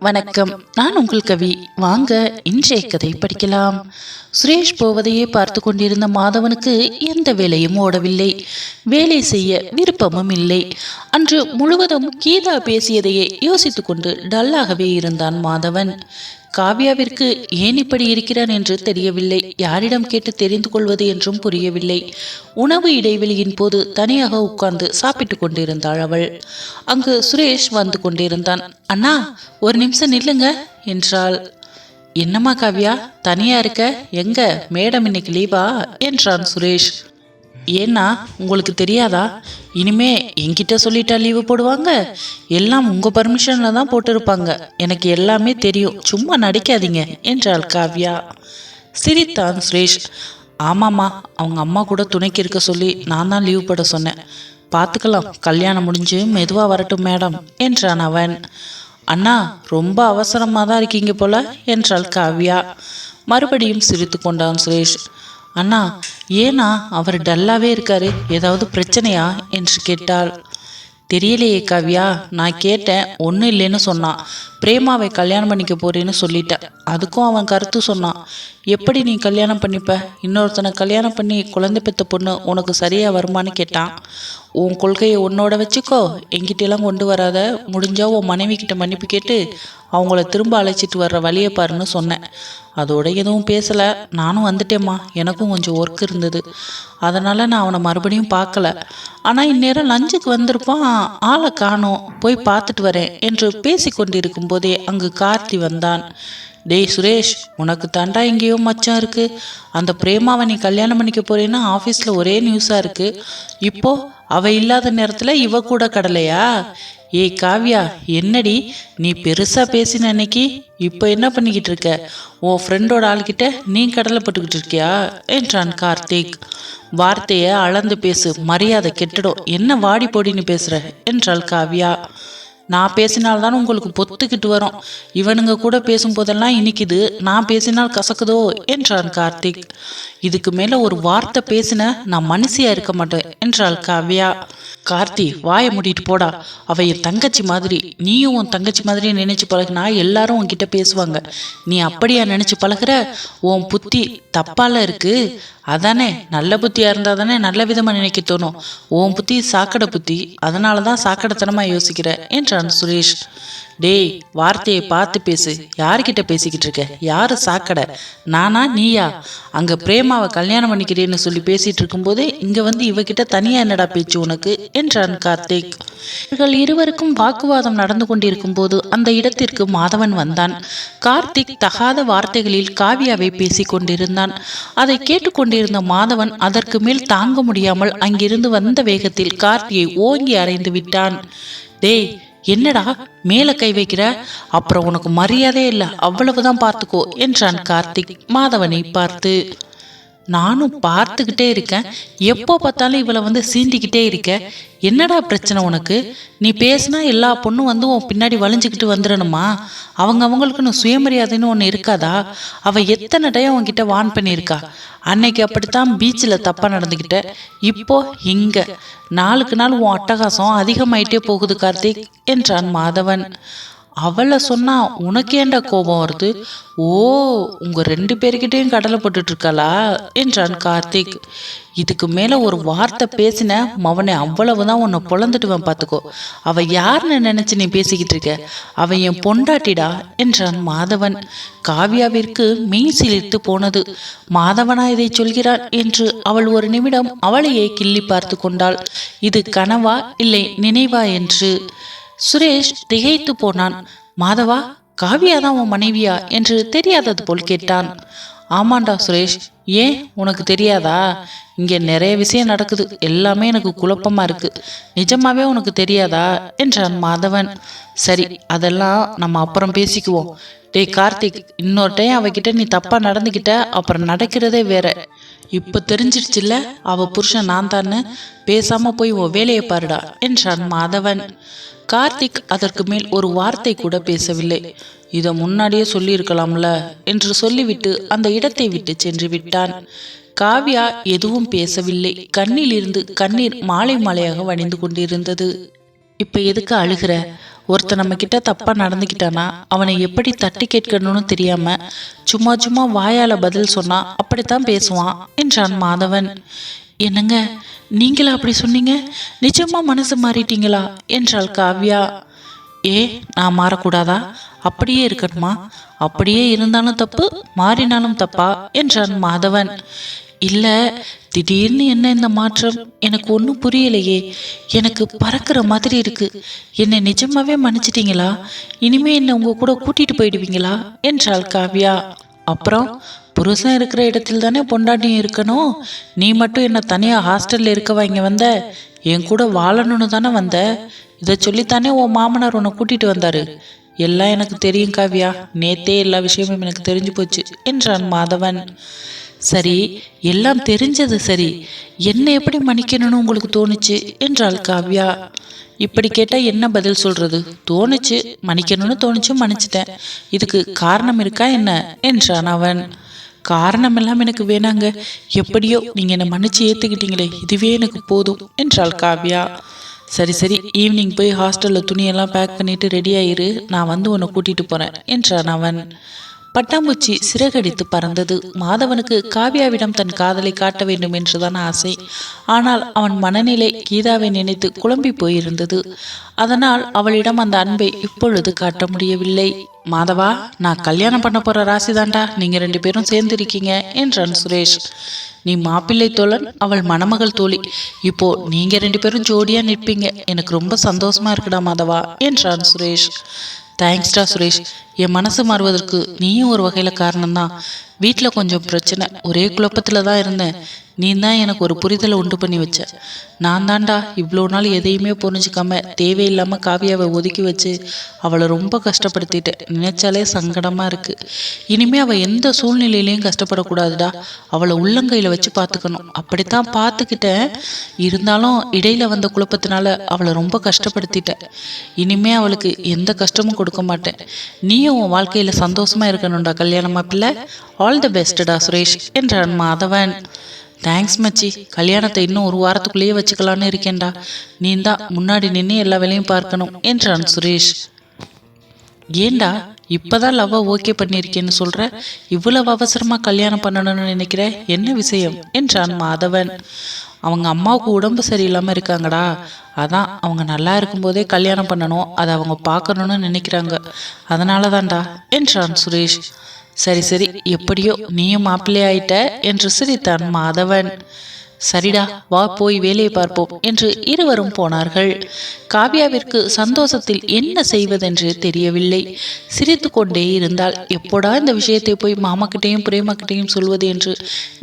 வணக்கம். நான் உங்கள் கவி. வாங்க இன்றைய கதை படிக்கலாம். சுரேஷ் போவதையே பார்த்து கொண்டிருந்த மாதவனுக்கு எந்த வேலையும் ஓடவில்லை. வேலை செய்ய விருப்பமும் இல்லை. அன்று முழுவதும் கீதா பேசியதையே யோசித்துக் கொண்டு டல்லாகவே இருந்தான் மாதவன். காவ்யாவிற்கு ஏன் இப்படி இருக்கிறான் என்று தெரியவில்லை. யாரிடம் கேட்டு தெரிந்து கொள்வது என்றும் புரியவில்லை. உணவு இடைவெளியின் போது தனியாக உட்கார்ந்து சாப்பிட்டு கொண்டிருந்தாள் அவள். அங்கு சுரேஷ் வந்து கொண்டிருந்தான். அண்ணா, ஒரு நிமிஷம் நில்லுங்க என்றாள். என்னம்மா காவ்யா, தனியா இருக்க? எங்க மேடம் இன்னைக்கு லீவா என்றான் சுரேஷ். ஏன்னா உங்களுக்கு தெரியாதா? இனிமே என்கிட்ட சொல்லிட்டா லீவு போடுவாங்க? எல்லாம் உங்க பர்மிஷன்ல தான் போட்டிருப்பாங்க. எனக்கு எல்லாமே தெரியும், சும்மா நடிக்காதீங்க என்றாள் காவ்யா. சிரித்தான் சுரேஷ். ஆமாம்மா, அவங்க அம்மா கூட துணைக்கு இருக்க சொல்லி நான் தான் லீவு போட சொன்னேன். பார்த்துக்கலாம், கல்யாணம் முடிஞ்சு மெதுவாக வரட்டும் மேடம் என்றான் அவன். அண்ணா, ரொம்ப அவசரமாக தான் இருக்கீங்க போல என்றாள் காவ்யா. மறுபடியும் சிரித்து கொண்டான் சுரேஷ். அண்ணா, ஏன்னா அவர் டல்லாவே இருக்காரு, ஏதாவது பிரச்சனையா என்று கேட்டாள். தெரியலையே காவ்யா, நான் கேட்டேன், ஒன்றும் இல்லைன்னு சொன்னான். பிரேமாவை கல்யாணம் பண்ணிக்க போறேன்னு சொல்லிட்டேன். அதுக்கும் அவன் கருத்து சொன்னான். எப்படி நீ கல்யாணம் பண்ணிப்ப? இன்னொருத்தனை கல்யாணம் பண்ணி குழந்தை பெற்ற பொண்ணு உனக்கு சரியா வருமானு கேட்டான். உன் கொள்கையை உன்னோட வச்சுக்கோ, என்கிட்டலாம் கொண்டு வராத. முடிஞ்சா உன் மனைவி கிட்ட மன்னிப்பு கேட்டு அவங்கள திரும்ப அழைச்சிட்டு வர்ற வழியை பாருன்னு சொன்னேன். அதோட எதுவும் பேசலை. நானும் வந்துட்டேம்மா, எனக்கும் கொஞ்சம் ஒர்க் இருந்தது. அதனால் நான் அவனை மறுபடியும் பார்க்கல. ஆனால் இந்நேரம் லஞ்சுக்கு வந்திருப்பான், ஆளை காணோம், போய் பார்த்துட்டு வரேன் என்று பேசி கொண்டிருக்கும் போதே அங்கு கார்த்தி வந்தான். டேய் சுரேஷ், உனக்கு தாண்டா எங்கேயோ மச்சம் இருக்கு. அந்த பிரேமாவை நீ கல்யாணம் பண்ணிக்க போறேன்னா ஆஃபீஸில் ஒரே நியூஸாக இருக்கு. இப்போ அவ இல்லாத நேரத்தில் இவ கூட கடலையா? ஏய் காவ்யா, என்னடி நீ பெருசா பேசின அன்னைக்கு, இப்போ என்ன பண்ணிக்கிட்டு இருக்க? உன் ஃப்ரெண்டோட ஆள்கிட்ட நீ கடலை பட்டுக்கிட்டு இருக்கியா என்றான் கார்த்திக். வார்த்தையை அளந்து பேசு, மரியாதை கெட்டுடும். என்ன வாடி போடின்னு பேசுற என்றாள் காவ்யா. நான் பேசினால்தான் உங்களுக்கு பொத்துக்கிட்டு வரும். இவனுங்க கூட பேசும்போதெல்லாம் இனிக்குது, நான் பேசினால் கசக்குதோ என்றான் கார்த்திக். இதுக்கு மேல ஒரு வார்த்தை பேசின நான் மனுஷியா இருக்க மாட்டேன் என்றாள் காவ்யா. கார்த்தி, வாயை மூடிட்டு போடா. அவ என் தங்கச்சி மாதிரி. நீயும் உன் தங்கச்சி மாதிரி நினைச்சு பழகினா எல்லாரும் உன்கிட்ட பேசுவாங்க. நீ அப்படியா நினைச்சு பழகுற? உன் புத்தி தப்பால இருக்கு. அதானே, நல்ல புத்தியா இருந்தா தானே நல்ல விதமா நினைக்க தோணும். உன் புத்தி சாக்கடை புத்தி, அதனாலதான் சாக்கடைத்தனமா யோசிக்கிற என்றான் சுரேஷ். டேய், வார்த்தையை பார்த்து பேசு. யாருக்கிட்ட பேசிக்கிட்டு இருக்க? யாரு சாக்கடை, நானா நீயா? அங்க பிரேமாவை கல்யாணம் பண்ணிக்கிறேன்னு சொல்லி பேசிட்டு இருக்கும் போதே இங்க வந்து இவகிட்ட தனியா என்னடா பேச்சு உனக்கு என்றான் கார்த்திக். இவர்கள் இருவருக்கும் வாக்குவாதம் நடந்து கொண்டிருக்கும் போது அந்த இடத்திற்கு மாதவன் வந்தான். கார்த்திக் தகாத வார்த்தைகளில் காவ்யாவை பேசிக் கொண்டிருந்தான். அதை கேட்டுக்கொண்டிருந்த மாதவன் அதற்கு மேல் தாங்க முடியாமல் அங்கிருந்து வந்த வேகத்தில் கார்த்தியை ஓங்கி அறைந்து விட்டான். டேய், என்னடா மேல கை வைக்கிற? அப்புறம் உனக்கு மரியாதையே இல்லை, அவ்வளவுதான் பார்த்துக்கோ என்றான் கார்த்திக் மாதவனை பார்த்து. நானும் பார்த்துக்கிட்டே இருக்கேன், எப்போ பார்த்தாலும் இவளை வந்து சீண்டிக்கிட்டே இருக்க. என்னடா பிரச்சனை உனக்கு? நீ பேசினா எல்லா பொண்ணும் வந்து உன் பின்னாடி வளைஞ்சுக்கிட்டு வந்துடணுமா? அவங்களுக்குன்னு சுயமரியாதைன்னு ஒன்று இருக்காதா? அவள் எத்தனை டைம் உன்கிட்ட வான் பண்ணியிருக்கா. அன்னைக்கு அப்படித்தான் பீச்சில் தப்பாக நடந்துக்கிட்ட. இப்போ இங்க நாளுக்கு நாள் உன் அட்டகாசம் அதிகமாயிட்டே போகுது கார்த்திக் என்றான் மாதவன். அவளை சொன்னா உனக்கு ஏண்டா கோபம் வருது? ஓ, உங்க 2 பேர்கிட்டையும் கடலை போட்டுட்டு இருக்காளா என்றான் கார்த்திக். இதுக்கு மேல ஒரு வார்த்தை பேசின மவனை அவ்வளவுதான் உன்னை பொழந்துட்டுவன் பார்த்துக்கோ. அவ யாருன்னு நினைச்சு நீ பேசிக்கிட்டு இருக்க? அவ என் பொண்டாட்டிடா என்றான் மாதவன். காவ்யாவிற்கு மெய் சிலிர்த்து போனது. மாதவனா இதை சொல்கிறான் என்று அவள் ஒரு நிமிடம் அவளையே கிள்ளி பார்த்து கொண்டாள். இது கனவா இல்லை நினைவா என்று. சுரேஷ் திகைத்து போனான். மாதவா, காவ்யா தான் உன் மனைவியா என்று தெரியாதது போல் கேட்டான். ஆமாண்டா சுரேஷ், ஏன் உனக்கு தெரியாதா? இங்கே நிறைய விஷயம் நடக்குது, எல்லாமே எனக்கு குழப்பமா இருக்கு. நிஜமாவே உனக்கு தெரியாதா என்றான் மாதவன். சரி, அதெல்லாம் நம்ம அப்புறம் பேசிக்குவோம். டேய் கார்த்திக், இன்னொரு டைம் அவகிட்ட நீ தப்பா நடந்துக்கிட்ட அப்புறம் நடக்கிறதே வேற. இப்ப தெரிஞ்சிடுச்சுல்ல அவ புருஷன் நான் தான்னு? பேசாம போய் உன் வேலையை பாருடா என்றான் மாதவன். கார்த்திக் அதற்கு மேல் ஒரு வார்த்தை கூட பேசவில்லை. இதை முன்னாடியே சொல்லி இருக்கலாம்ல என்று சொல்லிவிட்டு அந்த இடத்தை விட்டு சென்று விட்டான். காவ்யா எதுவும் பேசவில்லை. கண்ணில் இருந்து கண்ணீர் மாலை மாலையாக வடிந்து கொண்டிருந்தது. இப்ப எதுக்கு அழுகிற? ஒருத்தன் நம்ம கிட்ட தப்பா நடந்துக்கிட்டானா அவனை எப்படி தட்டி கேட்கணும்னு தெரியாம சும்மா சும்மா வாயால பதில் சொன்னா அப்படித்தான் பேசுவான் என்றான் மாதவன். என்னங்க, நீங்களா அப்படி சொன்னீங்க? நிஜமா மனசு மாறிட்டீங்களா என்றாள் காவ்யா. நான் மாறக்கூடாதா? அப்படியே இருக்கணுமா? அப்படியே இருந்தாலும் தப்பு, மாறினாலும் தப்பா என்றான் மாதவன். இல்ல, திடீர்னு என்ன இந்த மாற்றம்? எனக்கு ஒன்றும் புரியலையே. எனக்கு பறக்கிற மாதிரி இருக்கு. என்னை நிஜமாவே மன்னிச்சிட்டீங்களா? இனிமே என்ன உங்க கூட கூட்டிட்டு போயிடுவீங்களா என்றாள் காவ்யா. அப்புறம் புருஷன் இருக்கிற இடத்துல தானே பொண்டாட்டியும் இருக்கணும். நீ மட்டும் என்ன தனியா ஹாஸ்டல்ல இருக்கவா இங்க வந்த? என் கூட வாழணும்னு தானே வந்த? இதை சொல்லித்தானே உன் மாமனார் உன்னை கூட்டிட்டு வந்தாரு. எல்லாம் எனக்கு தெரியும் காவ்யா, நேத்தே எல்லா விஷயமும் எனக்கு தெரிஞ்சு போச்சு என்றான் மாதவன். சரி, எல்லாம் தெரிஞ்சது சரி, என்ன எப்படி மன்னிக்கணும்னு உங்களுக்கு தோணுச்சு என்றாள் காவ்யா. இப்படி கேட்டா என்ன பதில் சொல்றது? தோணுச்சு, மன்னிக்கணும்னு தோணுச்சு, மன்னிச்சிட்டேன். இதுக்கு காரணம் இருக்கா என்ன என்றான் அவன். காரணம் எல்லாம் எனக்கு வேணாங்க, எப்படியோ நீங்க என்னை மன்னிச்சு ஏத்துக்கிட்டீங்களே, இதுவே எனக்கு போதும் என்றாள் காவ்யா. சரி சரி, ஈவினிங் போய் ஹாஸ்டலில் துணியெல்லாம் பேக் பண்ணிட்டு ரெடி ஆயிரு, நான் வந்து உன்னை கூட்டிட்டு போறேன் என்றான் அவன். பட்டாம்பூச்சி சிறகடித்து பறந்தது. மாதவனுக்கு காவ்யாவிடம் தன் காதலை காட்ட வேண்டும் என்றுதான் ஆசை. ஆனால் அவன் மனநிலை கீதாவை நினைத்து குழம்பி போயிருந்தது. அதனால் அவளிடம் அந்த அன்பை இப்பொழுது காட்ட முடியவில்லை. மாதவா, நான் கல்யாணம் பண்ண போற ராசிதாண்டா, நீங்க 2 பேரும் சேர்ந்து இருக்கீங்க என்றான் சுரேஷ். நீ மாப்பிள்ளை தோழன், அவள் மணமகள் தோழி. இப்போ நீங்க 2 பேரும் ஜோடியா நிற்பீங்க. எனக்கு ரொம்ப சந்தோஷமா இருக்குடா மாதவா என்றான் சுரேஷ். தேங்க்ஸ்டா சுரேஷ், என் மனசு மாறுவதற்கு நீயும் ஒரு வகையில காரணம்தான். வீட்டில் கொஞ்சம் பிரச்சனை, ஒரே குழப்பத்தில் தான் இருந்தேன். நீ தான் எனக்கு ஒரு புரிதலை உண்டு பண்ணி வச்ச. நான் தாண்டா இவ்வளோ நாள் எதையுமே புரிஞ்சுக்காம தேவையில்லாமல் காவியாவை ஒதுக்கி வச்சு அவளை ரொம்ப கஷ்டப்படுத்திட்டேன். நினைச்சாலே சங்கடமாக இருக்கு. இனிமே அவள் எந்த சூழ்நிலையிலையும் கஷ்டப்படக்கூடாதுடா. அவளை உள்ளங்கையில் வச்சு பார்த்துக்கணும். அப்படித்தான் பார்த்துக்கிட்டேன். இருந்தாலும் இடையில வந்த குழப்பத்தினால அவளை ரொம்ப கஷ்டப்படுத்திட்டேன். இனிமே அவளுக்கு எந்த கஷ்டமும் கொடுக்க மாட்டேன். நீயும் உன் வாழ்க்கையில் சந்தோஷமா இருக்கணும்டா கல்யாணமா பிள்ளை. ஆல் தி பெஸ்ட்டா சுரேஷ் என்றான் மாதவன். தேங்க்ஸ் மச்சி, கல்யாணத்தை இன்னும் 1 வாரத்துக்குள்ளேயே வச்சுக்கலான்னு இருக்கேன்டா. நீ தான் முன்னாடி நின்று எல்லா வேலையும் பார்க்கணும் என்றான் சுரேஷ். ஏண்டா இப்பதான் லவ்வ ஓகே பண்ணியிருக்கேன்னு சொல்ற? இவ்வளவு அவசரமா கல்யாணம் பண்ணணும்னு நினைக்கிற? என்ன விஷயம் என்றான் மாதவன். அவங்க அம்மாவுக்கு உடம்பு சரியில்லாம இருக்காங்கடா, அதான் அவங்க நல்லா இருக்கும்போதே கல்யாணம் பண்ணணும், அதை அவங்க பார்க்கணும்னு நினைக்கிறாங்க. அதனால தான்டா என்றான் சுரேஷ். சரி சரி, எப்படியோ நீயும் மாப்பிள்ளை ஆயிட்ட என்று சிரித்தான் மாதவன். சரிடா, வா போய் வேலையை பார்ப்போம் என்று இருவரும் போனார்கள். காவ்யாவிற்கு சந்தோஷத்தில் என்ன செய்வதென்று தெரியவில்லை. சிரித்து கொண்டே இருந்தால் எப்போடா இந்த விஷயத்தை போய் மாமாக்கிட்டையும் பிரேமாக்கிட்டையும் சொல்வது என்று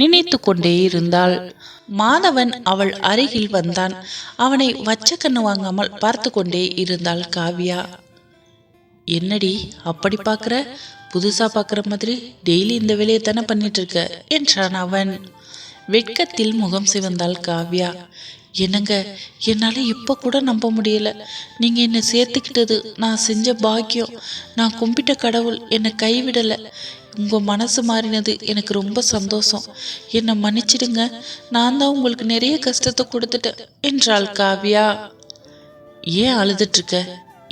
நினைத்து கொண்டே இருந்தாள். மாதவன் அவள் அருகில் வந்தான். அவனை வச்ச கண்ணு வாங்காமல் பார்த்து கொண்டே இருந்தாள் காவ்யா. என்னடி அப்படி பார்க்குற? புதுசா பார்க்குற மாதிரி டெய்லி இந்த வேலையை தானே பண்ணிட்டு இருக்க என்றான் அவன். வெட்கத்தில் முகம் சிவந்தாள் காவ்யா. என்னங்க, என்னால் இப்போ கூட நம்ப முடியல. நீங்கள் என்னை சேர்த்துக்கிட்டது நான் செஞ்ச பாக்கியம். நான் கும்பிட்ட கடவுள் என்னை கைவிடலை. உங்கள் மனசு மாறினது எனக்கு ரொம்ப சந்தோஷம். என்னை மன்னிச்சிடுங்க, நான் தான் உங்களுக்கு நிறைய கஷ்டத்தை கொடுத்துட்டேன் என்றாள் காவ்யா. ஏன் அழுதுட்ருக்க?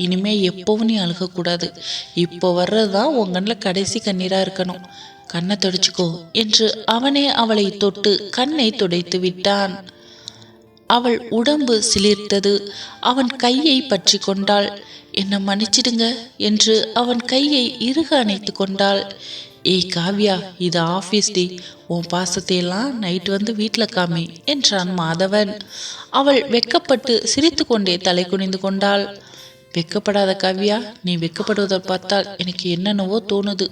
இனிமே எப்பவும் நீ அழுகக்கூடாது. இப்போ வர்றதுதான் உன் கண்ணில் கடைசி கண்ணீராக இருக்கணும். கண்ணை துடைச்சிக்கோ என்று அவனே அவளை தொட்டு கண்ணை துடைத்து விட்டான். அவள் உடம்பு சிலிர்த்தது. அவன் கையை பற்றி கொண்டாள். என்னை மன்னிச்சிடுங்க என்று அவன் கையை இறுக அணைத்து கொண்டாள். ஏய் காவ்யா, இது ஆஃபீஸ் டே, உன் பாசத்தையெல்லாம் நைட்டு வந்து வீட்டில் காமி என்றான் மாதவன். அவள் வெக்கப்பட்டு சிரித்து கொண்டே தலை குனிந்து கொண்டாள். வெக்கப்படாத காவ்யா, நீ வெக்கப்படுவதை பார்த்தால் எனக்கு என்னென்னவோ தோணுது.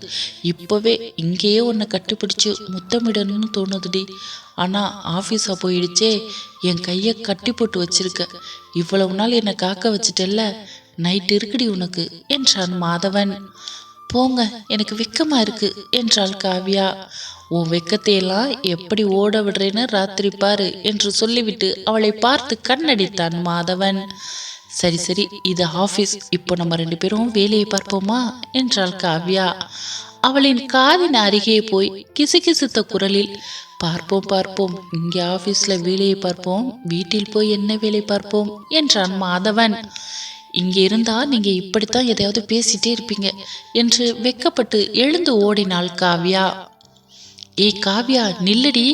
இப்போவே இங்கேயே உன்னை கட்டிப்பிடிச்சு முத்தமிடணும்னு தோணுதுடி. ஆனால் ஆஃபீஸாக போயிடுச்சே, என் கையை கட்டி போட்டு வச்சிருக்க. இவ்வளவு நாள் என்னை காக்க வச்சிட்டல்ல, நைட்டு இருக்குடி உனக்கு என்றான் மாதவன். போங்க, எனக்கு வெக்கமா இருக்கு என்றாள் காவ்யா. உன் வெக்கத்தையெல்லாம் எப்படி ஓட விடுறேன்னு ராத்திரி பாரு என்று சொல்லிவிட்டு அவளை பார்த்து கண்ணடித்தான் மாதவன். சரி சரி, இது ஆஃபீஸ், இப்போ நம்ம 2 பேரும் வேலையை பார்ப்போமா என்றாள் காவ்யா. அவளின் காதின் அருகே போய் கிசுகிசுத்த குரலில், பார்ப்போம் பார்ப்போம், இங்கே ஆஃபீஸில் வேலையை பார்ப்போம், வீட்டில் போய் என்ன வேலை பார்ப்போம் என்றான் மாதவன். இங்கே இருந்தால் நீங்கள் இப்படித்தான் எதையாவது பேசிட்டே இருப்பீங்க என்று வெக்கப்பட்டு எழுந்து ஓடினாள் காவ்யா. ஏய் காவ்யா, நில்லடி,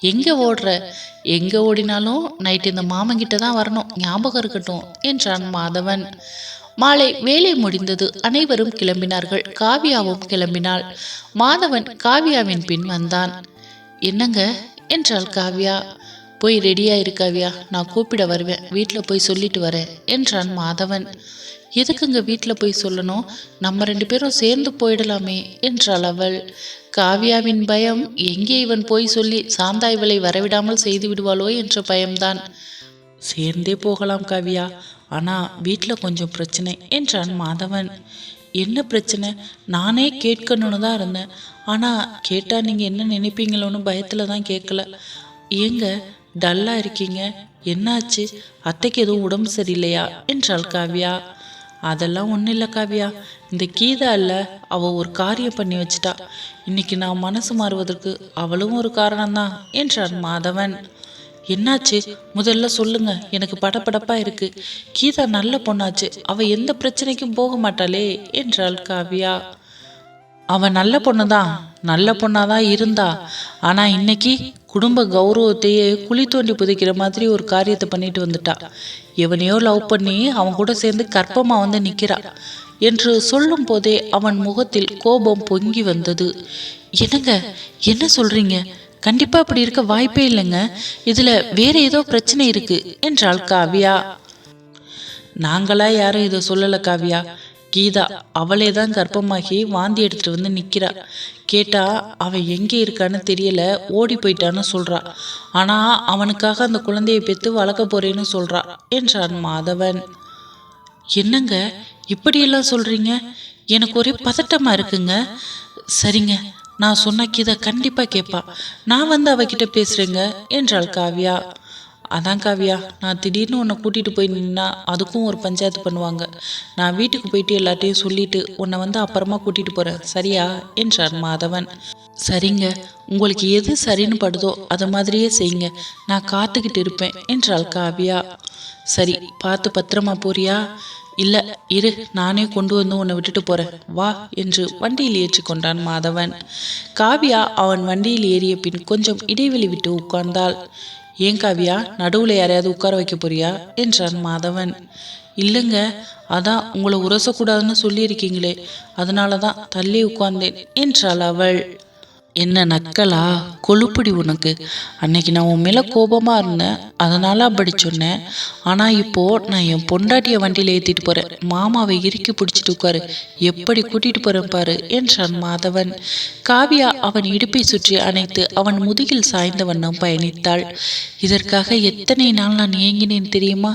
எங்கே ஓடுற? எங்கே ஓடினாலும் நைட்டு இந்த மாமங்கிட்ட தான் வரணும், ஞாபகம் இருக்கட்டும் என்றான் மாதவன். மாலை வேலை முடிந்தது. அனைவரும் கிளம்பினார்கள். காவ்யாவும் கிளம்பினாள். மாதவன் காவ்யாவின் பின் வந்தான். என்னங்க என்றாள் காவ்யா. போய் ரெடியா இரு காவ்யா, நான் கூப்பிட வருவேன், வீட்டில் போய் சொல்லிட்டு வரேன் என்றான் மாதவன். எதுக்குங்க வீட்டில் போய் சொல்லணும், நம்ம 2 பேரும் சேர்ந்து போயிடலாமே என்றாள் அவள். காவ்யாவின் பயம், எங்கே இவன் போய் சொல்லி சாந்தா இவளை வரவிடாமல் செய்து விடுவாளோ என்ற பயம்தான். சேர்ந்தே போகலாம் காவ்யா, ஆனால் வீட்டில் கொஞ்சம் பிரச்சனை என்றான் மாதவன். என்ன பிரச்சனை? நானே கேட்கணும்னு தான் இருந்தேன், ஆனால் கேட்டால் நீங்கள் என்ன நினைப்பீங்களோன்னு பயத்தில் தான் கேட்கல. ஏங்க டல்லாக இருக்கீங்க, என்னாச்சு? அத்தைக்கு எதுவும் உடம்பு சரியில்லையா என்றாள் காவ்யா. அதெல்லாம் ஒன்றும் இல்லை காவ்யா, இந்த கீதா இல்லை, அவள் ஒரு காரியம் பண்ணி வச்சிட்டா. இன்னைக்கு நான் மனசு மாறுவதற்கு அவளும் ஒரு காரணம்தான் என்றான் மாதவன். என்னாச்சு முதல்ல சொல்லுங்க, எனக்கு படபடப்பா இருக்கு. கீதா நல்ல பொண்ணாச்சு, அவ எந்த பிரச்சனைக்கும் போக மாட்டாளே என்றாள் காவ்யா. அவன் நல்ல பொண்ணுதான், நல்ல பொண்ணாதான் இருந்தா. ஆனா இன்னைக்கு குடும்ப கௌரவத்தையே குழி தோண்டி புதைக்கிற மாதிரி ஒரு காரியத்தை பண்ணிட்டு வந்துட்டா. எவனையோ லவ் பண்ணி அவன் கூட சேர்ந்து கர்ப்பமா வந்து நிக்கிறா என்று சொல்லும் போதே அவன் முகத்தில் கோபம் பொங்கி வந்தது. என்னங்க என்ன சொல்றீங்க? கண்டிப்பா அப்படி இருக்க வாய்ப்பே இல்லைங்க, இதுல வேற ஏதோ பிரச்சனை இருக்கு என்றாள் காவ்யா. நாங்களா யாரும் இதை சொல்லல காவ்யா, கீதா அவளே தான் கர்ப்பமாகி வாந்தி எடுத்துட்டு வந்து நிக்கிறா. கேட்டா அவன் எங்கே இருக்கான்னு தெரியல, ஓடி போயிட்டான்னு சொல்றா. ஆனா அவனுக்காக அந்த குழந்தையை பெற்று வளர்க்க போறேன்னு சொல்றா என்றான் மாதவன். என்னங்க இப்படியெல்லாம் சொல்றீங்க? எனக்கு ஒரே பதட்டமா இருக்குங்க. சரிங்க, நான் சொன்ன கீதா கண்டிப்பா கேட்பா, நான் வந்து அவகிட்ட பேசுறேங்க என்றாள் காவ்யா. அதான் காவ்யா, நான் திடீர்னு உன்னை கூட்டிகிட்டு போய் நின்னா அதுக்கும் ஒரு பஞ்சாயத்து பண்ணுவாங்க. நான் வீட்டுக்கு போயிட்டு எல்லாத்தையும் சொல்லிட்டு உன்னை வந்து அப்புறமா கூட்டிகிட்டு போகிறேன், சரியா என்றான் மாதவன். சரிங்க, உங்களுக்கு எது சரின்னு படுதோ அது மாதிரியே செய்யுங்க, நான் காத்துக்கிட்டு இருப்பேன் என்றாள் காவ்யா. சரி, பார்த்து பத்திரமா போறியா? இல்லை இரு, நானே கொண்டு வந்து உன்னை விட்டுட்டு போகிறேன் வா என்று வண்டியில் ஏற்றி கொண்டான் மாதவன். காவ்யா அவன் வண்டியில் ஏறிய பின் கொஞ்சம் இடைவெளி விட்டு உட்கார்ந்தாள். ஏன் காவ்யா, நடுவில் யாரையாவது உட்கார வைக்க போறியா என்றான் மாதவன். இல்லைங்க, அதான் உங்களை உரசக்கூடாதுன்னு சொல்லியிருக்கீங்களே, அதனால தான் தள்ளி உட்கார்ந்தேன் என்றாள் அவள். என்ன நக்கலா, கொழுப்புடி உனக்கு. அன்னைக்கு நான் உன் மேலே கோபமாக இருந்தேன், அதனால அப்படி சொன்னேன். ஆனால் இப்போ நான் என் பொண்டாட்டிய வண்டியில் ஏற்றிட்டு போகிறேன், மாமாவை இறுக்கி பிடிச்சிட்டு உட்காரு, எப்படி கூட்டிகிட்டு போகிறேன் பாரு என்றான் மாதவன். காவ்யா அவன் இடுப்பை சுற்றி அணைத்து அவன் முதுகில் சாய்ந்த வண்ணம் பயணித்தாள். இதற்காக எத்தனை நாள் நான் ஏங்கினேன் தெரியுமா?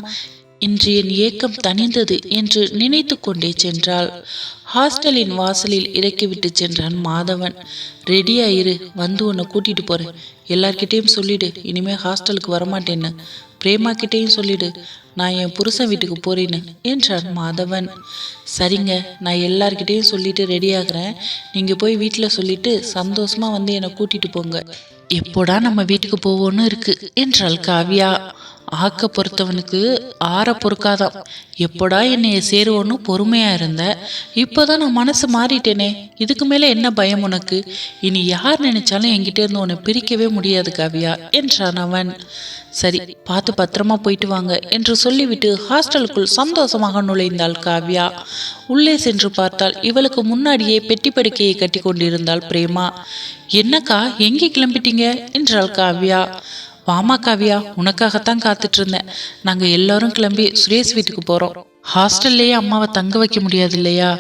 இன்று என் ஏக்கம் தணிந்தது என்று நினைத்து கொண்டே சென்றாள். ஹாஸ்டலின் வாசலில் இறக்கிவிட்டு சென்றான் மாதவன். ரெடியா இரு, வந்து உன்னை கூட்டிட்டு போறேன். எல்லார்கிட்டையும் சொல்லிடு இனிமே ஹாஸ்டலுக்கு வரமாட்டேன்னு. பிரேமா கிட்டேயும் சொல்லிடு நான் என் புருஷன் வீட்டுக்கு போறேன்னு என்றான் மாதவன். சரிங்க, நான் எல்லார்கிட்டையும் சொல்லிட்டு ரெடி ஆகுறேன், நீங்க போய் வீட்டில் சொல்லிட்டு சந்தோஷமா வந்து என்னை கூட்டிட்டு போங்க. எப்போடா நம்ம வீட்டுக்கு போவோன்னு இருக்கு என்றாள் காவ்யா. ஆக்க பொறுத்தவனுக்கு ஆற பொறுக்காதான், எப்போடா என்னைய சேருவோன்னு பொறுமையா இருந்த, இப்போதான் நான் மனசு மாறிட்டேனே, இதுக்கு மேல என்ன பயம் உனக்கு? இனி யார் நினைச்சாலும் என்கிட்ட இருந்து உன்னை பிரிக்கவே முடியாது காவ்யா என்றான் அவன். சரி, பார்த்து பத்திரமா போயிட்டு வாங்க என்று சொல்லிவிட்டு ஹாஸ்டலுக்குள் சந்தோஷமாக நுழைந்தாள் காவ்யா. உள்ளே சென்று பார்த்தால் இவளுக்கு முன்னாடியே பெட்டி படுக்கையை கட்டி கொண்டிருந்தாள் பிரேமா. என்னக்கா, எங்கே கிளம்பிட்டீங்க என்றாள் காவ்யா. வாமா காவ்யா, உனக்காகத்தான் காத்துட்டு இருந்தேன். நாங்க எல்லாரும் கிளம்பி சுரேஷ் வீட்டுக்கு போறோம். ஹாஸ்டல்லையே அம்மாவை தங்க வைக்க முடியாது இல்லையா,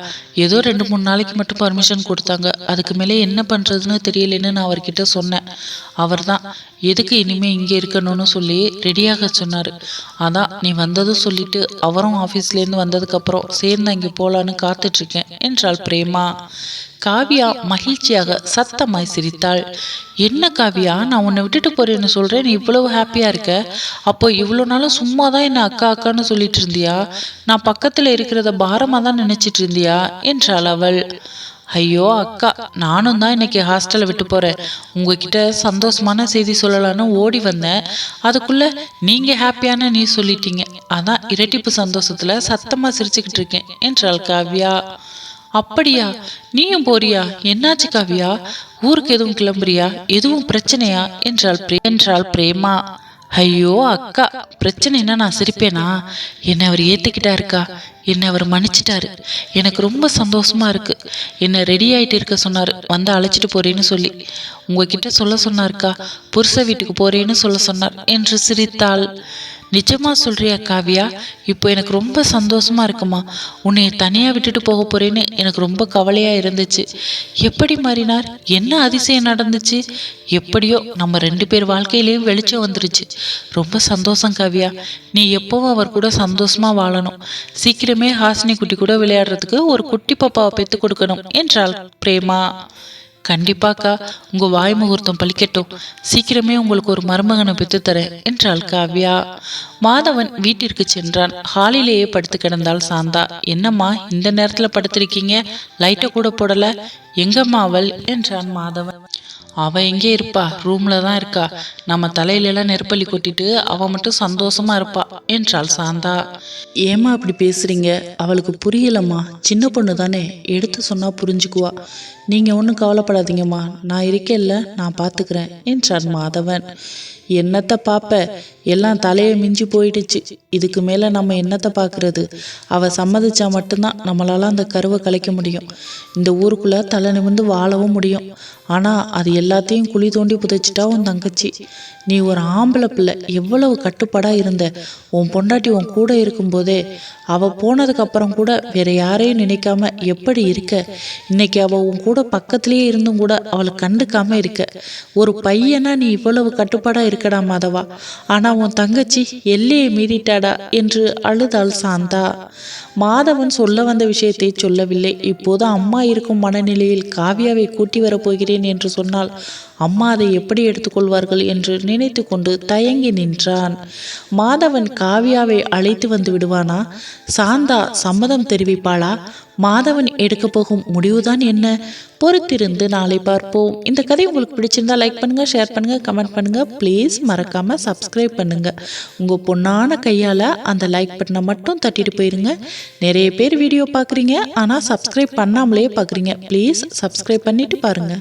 ஏதோ 2-3 நாளைக்கு மட்டும் பர்மிஷன் கொடுத்தாங்க, அதுக்கு மேலே என்ன பண்றதுன்னு தெரியலன்னு நான் அவர்கிட்ட சொன்னேன். அவர் தான் எதுக்கு இனிமே இங்கே இருக்கணும்னு சொல்லி ரெடியாக சொன்னாரு. அதான் நீ வந்ததும் சொல்லிட்டு அவரும் ஆஃபீஸ்லேருந்து வந்ததுக்கப்புறம் சேர்ந்து அங்கே போகலான்னு காத்துட்ருக்கேன் என்றாள் பிரேமா. காவ்யா மகிழ்ச்சியாக சத்தமாய் சிரித்தாள். என்ன காவ்யா, நான் உன்னை விட்டுட்டு போறேன்னு சொல்றேன், நீ இவ்வளவு ஹாப்பியா இருக்க? அப்போ இவ்வளோ நாளும் சும்மா தான் என்ன அக்கா அக்கான்னு சொல்லிட்டு இருந்தியா? நான் பக்கத்துல இருக்கிறத பாரமா தான் நினைச்சிட்டு இருந்தியா என்றாள் அவள். ஐயோ அக்கா, நானும் தான் இன்னைக்கு ஹாஸ்டலை விட்டு போறேன். உங்ககிட்ட சந்தோஷமான செய்தி சொல்லலான்னு ஓடி வந்தேன். அதுக்குள்ள நீங்க ஹாப்பியான நீ சொல்லிட்டீங்க. அதான் இரட்டிப்பு சந்தோஷத்துல சத்தமா சிரிச்சுக்கிட்டு இருக்கேன் என்றாள் காவ்யா. அப்படியா, நீயும் போறியா? என்னாச்சு காவ்யா? ஊருக்கு எதுவும் கிளம்புறியா? எதுவும் பிரச்சனையா என்றாள் பிரேமா. ஐயோ அக்கா, பிரச்சனைனா நான் சிரிப்பேனா? என்னை அவர் ஏத்துக்கிட்டாருக்கா. என்னை அவர் மன்னிச்சிட்டாரு. எனக்கு ரொம்ப சந்தோஷமா இருக்கு. என்னை ரெடி ஆயிட்டு இருக்க சொன்னாரு, வந்து அழைச்சிட்டு போறேன்னு சொல்லி. உங்ககிட்ட சொல்ல சொன்னாருக்கா, புருஷ வீட்டுக்கு போறேன்னு சொல்ல சொன்னார் என்று சிரித்தாள். நிஜமா சொல்றியா காவ்யா? இப்போ எனக்கு ரொம்ப சந்தோஷமா இருக்குமா. உன்னை தனியா விட்டுட்டு போக போறேன்னு எனக்கு ரொம்ப கவலையா இருந்துச்சு. எப்படி மாறினார்? என்ன அதிசயம் நடந்துச்சு? எப்படியோ நம்ம 2 பேர் வாழ்க்கையிலேயும் வெளிச்சம் வந்துருச்சு. ரொம்ப சந்தோஷம் காவ்யா. நீ எப்பவும் அவர் கூட சந்தோஷமா வாழணும். சீக்கிரமே ஹாசினி குட்டி கூட விளையாடுறதுக்கு ஒரு குட்டி பாப்பாவை பெத்து கொடுக்கணும் என்றாள் பிரேமா. கண்டிப்பாக்கா, உங்க வாய் முகூர்த்தம் பலிக்கட்டும். சீக்கிரமே உங்களுக்கு ஒரு மருமகனை பெற்று தரேன் என்றாள் காவ்யா. மாதவன் வீட்டிற்கு சென்றான். ஹாலிலேயே படுத்து கிடந்தாள் சாந்தா. என்னம்மா இந்த நேரத்துல படுத்திருக்கீங்க? லைட்டை கூட போடல. எங்கம்மா அவள் என்றான் மாதவன். அவ எங்கே இருப்பா? ரூம்ல தான் இருக்கா. நம்ம தலையிலெல்லாம் நெருப்பள்ளி கொட்டிட்டு அவ மட்டும் சந்தோஷமா இருப்பா என்றாள் சாந்தா. ஏமா அப்படி பேசுறீங்க? அவளுக்கு புரியலம்மா. சின்ன பொண்ணு தானே, எடுத்து சொன்னா புரிஞ்சுக்குவா. நீங்க ஒன்றும் கவலைப்படாதீங்கம்மா, நான் இருக்கேன்ல, நான் பார்த்துக்கிறேன் என்றான் மாதவன். என்னத்தை பார்ப்ப? எல்லாம் தலையை மிஞ்சி போயிடுச்சு. இதுக்கு மேலே நம்ம என்னத்தை பார்க்கறது? அவள் சம்மதிச்சா மட்டும்தான் நம்மளால அந்த கருவை கலைக்க முடியும். இந்த ஊருக்குள்ளே தலை நிமிர்ந்து வாழவும் முடியும். ஆனால் அது எல்லாத்தையும் குழி தோண்டி புதைச்சிட்டா உன் தங்கச்சி. நீ ஒரு ஆம்பளை பிள்ளை, எவ்வளவு கட்டுப்பாடாக இருந்த. உன் பொண்டாட்டி உன் கூட இருக்கும்போதே, அவள் போனதுக்கு அப்புறம் கூட வேற யாரையும் நினைக்காம எப்படி இருக்க? இன்னைக்கு அவள் உன் கூட பக்கத்திலேயே இருந்தும் கூட அவளை கண்டுக்காம இருக்க. ஒரு பையனா நீ இவ்வளவு கட்டுப்பாடாக இருக்கடா மாதவா. ஆனால் உன் தங்கச்சி எல்லையை மீறிட்டாடா என்று அழுதாள் சாந்தா. மாதவன் சொல்ல வந்த விஷயத்தை சொல்லவில்லை. இப்போது அம்மா இருக்கும் மனநிலையில் காவ்யாவை கூட்டி வரப்போகிறேன் என்று சொன்னால் அம்மா அதை எப்படி எடுத்துக்கொள்வார்கள் என்று நினைத்து கொண்டு தயங்கி நின்றான். மாதவன் காவ்யாவை அழைத்து வந்து விடுவானா? சாந்தா சம்மதம் தெரிவிப்பாளா? மாதவன் எடுக்க போகும் முடிவுதான் என்ன? பொறுத்திருந்து நாளை பார்ப்போம். இந்த கதை உங்களுக்கு பிடிச்சிருந்தா லைக் பண்ணுங்க, ஷேர் பண்ணுங்க, கமெண்ட் பண்ணுங்க. ப்ளீஸ் மறக்காம சப்ஸ்கிரைப் பண்ணுங்க. உங்க பொண்ணான கையால அந்த லைக் பட்டனை மட்டும் தட்டிட்டு போயிருங்க. நிறைய பேர் வீடியோ பார்க்குறீங்க, ஆனால் சப்ஸ்கிரைப் பண்ணாமலே பார்க்குறீங்க. ப்ளீஸ் சப்ஸ்கிரைப் பண்ணிட்டு பாருங்க.